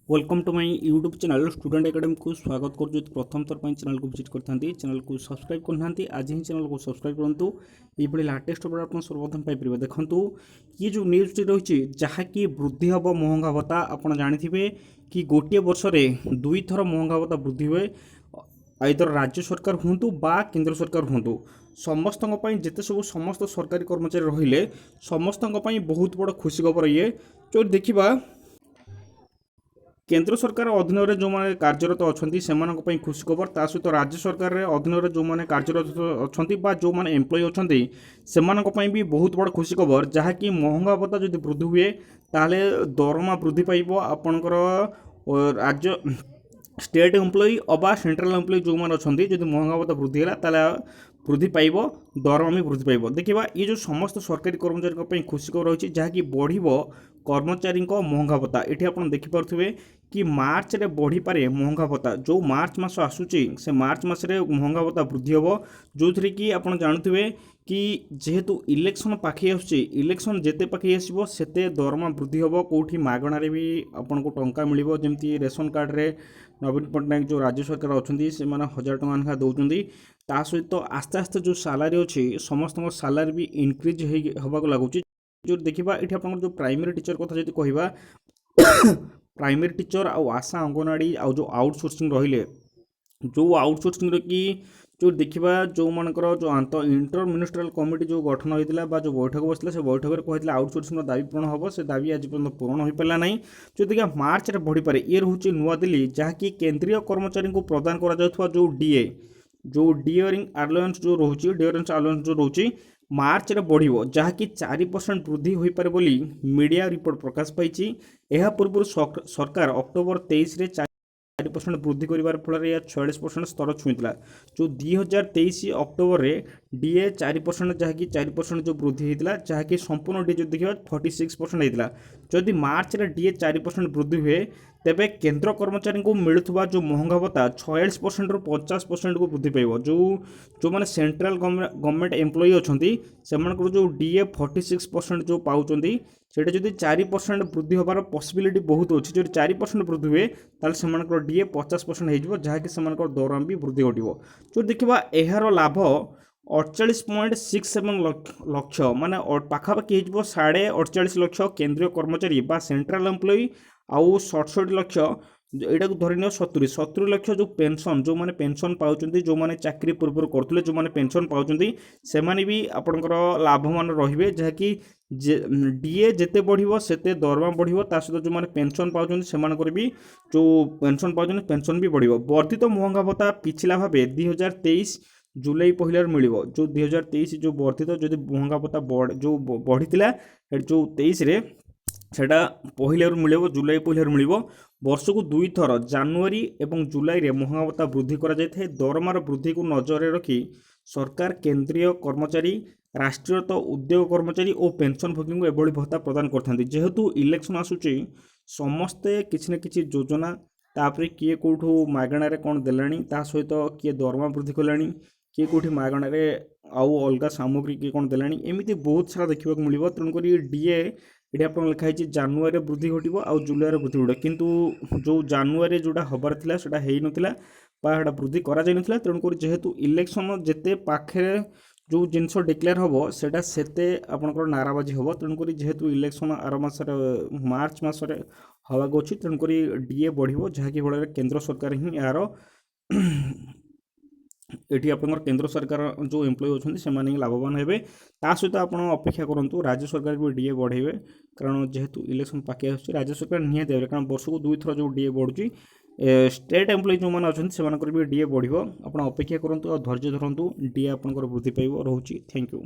Welcome to my YouTube channel student academy को स्वागत करुँ। प्रथम थर पर चैनल को विजिट करते चैनल को सब्सक्राइब करना आज ही चैनल को सब्सक्राइब करूँ। ये लाटेस्ट अपडेट आप सर्वप्रथम पाइपर देखूँ। ये जो न्यूज रही जहाँकि वृद्धि हम महंगा भत्ता आपड़ जानी कि गोटे वर्ष में 2 थर महंगा भत्ता वृद्धि हुए आइदर राज्य सरकार हूँ बा केंद्र सरकार हूँ समस्त जिते सब समस्त सरकारी कर्मचारी रहिले समस्त बहुत बड़ खुशी खबर ये जो देखा केंद्र सरकार अधीन में जो मैंने कार्यरत अच्छा से खुशी खबर ता सहित राज्य सरकार अधीन में जो मैंने कार्यरत अच्छा जो मैंने एम्प्लॉय अच्छा से भी बहुत बड़ खुशी खबर जहाँकि महंगा भत्ता जो वृद्धि हुए ताहले दरमा वृद्धि पाइब आपणकर राज्य स्टेट एम्प्लॉय अबा सेंट्रल एम्प्लॉय जो मैंने अच्छा जो महंगा भत्ता वृद्धि है वृद्धि पाइब दरमा भी वृद्धि पाइब। देखा ये जो समस्त सरकारी कर्मचारी खुशी खबर रही है जहाँकि बढ़ कर्मचारी महंगा भत्ता ये आप देखिपे कि मार्च रे बढ़ी पारे महंगा भत्ता जो मार्च मास आसूची से मार्च मसरे महंगा भत्ता वृद्धि हम जो थी कि आप जानते कि जेहेतु इलेक्शन पाखे इलेक्शन जिते पाखे आसो से दरमा वृद्धि हम कौटी मागणार भी आपन को टंका मिल जमी रेशन कार्ड रे नवीन पट्टनायक जो राज्य सरकार अच्छा से 1000 टଙ୍କା लेखा दौरान ता सहित आस्ते आस्ते जो सालारी अच्छी समस्त सालारी भी इनक्रिज होगा लगुच। जो देखा ये आप जो प्राइमरी टीचर कथा जो कहवा प्राइमरी टीचर आउ आशा अंगनवाड़ी आउ जो आउटसोर्सिंग रहिले जो आउटसोर्सिंग कि जो देखा जो मानकर जो इंटर मिनिस्ट्रियल कमिटी जो गठन होता जो बैठक बसला से बैठक में कहते आउटसोर्सिंग दाबी पूरण हम से दाबी आज पर्यटन पूरण हो पारा ना जो देखा मार्च में बढ़ी पारे ये रोचे नुआदिल्ली जहाँकि केंद्रीय कर्मचारी को प्रदान करा जो डीए जो डियरिंग अलाउंस जो रोचे डियरेंस अलाउंस जो रोचे मार्च रे बढ़िबो जहाँकि 4% वृद्धि हो पारे बोली मीडिया रिपोर्ट प्रकाश पाई। यह पूर्व सरकार अक्टोबर 23 रे 4% वृद्धि कर फल यह 46% स्तर छुईला जो 2023 अक्टोबर रे डीए 4% जहाँकि 4% जो वृद्धि होता जहाँकि संपूर्ण डीए जो देखा 46% होता जदि मार्च रे डीए 4% वृद्धि हुए तेबे केंद्र कर्मचारी को मिलुवा जो महंगा भत्ता 46% रु 50% को वृद्धि पाइब जो जो मैंने सेंट्रल गवर्नमेंट एम्प्लॉय अच्छा से जो डीए 46% जो पाँच से जब 4% वृद्धि होबार पॉसिबिलिटी बहुत अच्छी जो 4% वृद्धि हुए ताल से डीए 50% हो जहाँकि दरमा भी वृद्धि घटो जो देखा यार लाभ 48.67 लक्ष माने पाखापाखि हो 48.5 लक्ष केंद्रीय कर्मचारी बा सेंट्रल एम्प्लॉय आउ 67 लक्ष यहाँ को धरी 70 लक्ष जो पेंशन जो मैंने पेंशन पाँच जो मैंने चाकरी पूर्व करते जो मैंने पेंशन पाँच से भी आपंकर लाभवान रे जहाँकि डीए जिते बढ़ो से दरमा बढ़ो ता सहित जो मैंने पेंशन पाँच से भी जो पेंशन पाँच पेंशन भी बढ़ो वर्धित महंगा भत्ता पिछला भाव 2023 जुलाई पहले मिल जो 2023 जो वर्धित जो महंगा भत्ता जो बढ़ी जो 23 सेटा पहले मिल जुलाई पहले मिल वर्ष को 2 थर जानुरी और जुलाई रे महंगा भत्ता वृद्धि करा जाए दरमार वृद्धि को नजर रखी सरकार केंद्रीय कर्मचारी राष्ट्रीयत उद्योग कर्मचारी और पेंशनभोगी को एभली भत्ता प्रदान करते जेहेतु इलेक्शन आसूची समस्ते किसी न किसी योजना तापर किए कौटू मागणार कौन देलानी ता सहित किए दरमा वृद्धि कलानी किए कौटी मागणार आउ अलग सामग्री किए कौन देलानी एमती बहुत सारा देखा मिल तेणुक डीए ये आप लिखाई जानुरी वृद्धि घटो आउ जुलाई वृद्धि घटे किंतु जो जानुरी जोटा हबार था से होता वृद्धि करा तेणुक जेहेतु इलेक्शन जिते पाखे जो जिनस डिक्लेयर हम सेटा सेते आपंकर नाराबाजी हम तेणुक जेहेतु इलेक्शन आर मसर मार्च मसरे हवाक अच्छी तेणुक डीए बढ़ो जहाँकि फल केंद्र सरकार ही यार ये आप केंद्र सरकार जो एम्प्लॉय अच्छा से लाभवान हे सहित आप अपेक्षा करूँ राज्य सरकार भी डीए बढ़े कारण जेहेतु इलेक्शन पाखे राज्य सरकार निहत कारण वर्ष को 2 थर जो डीए बढ़ुची स्टेट एम्प्लॉय जो मैंने अच्छा से भी डीए बढ़ो आप अपेक्षा करूँ और धैर्य धरतु डीए आप वृद्धि पाइब रोचे। Thank you.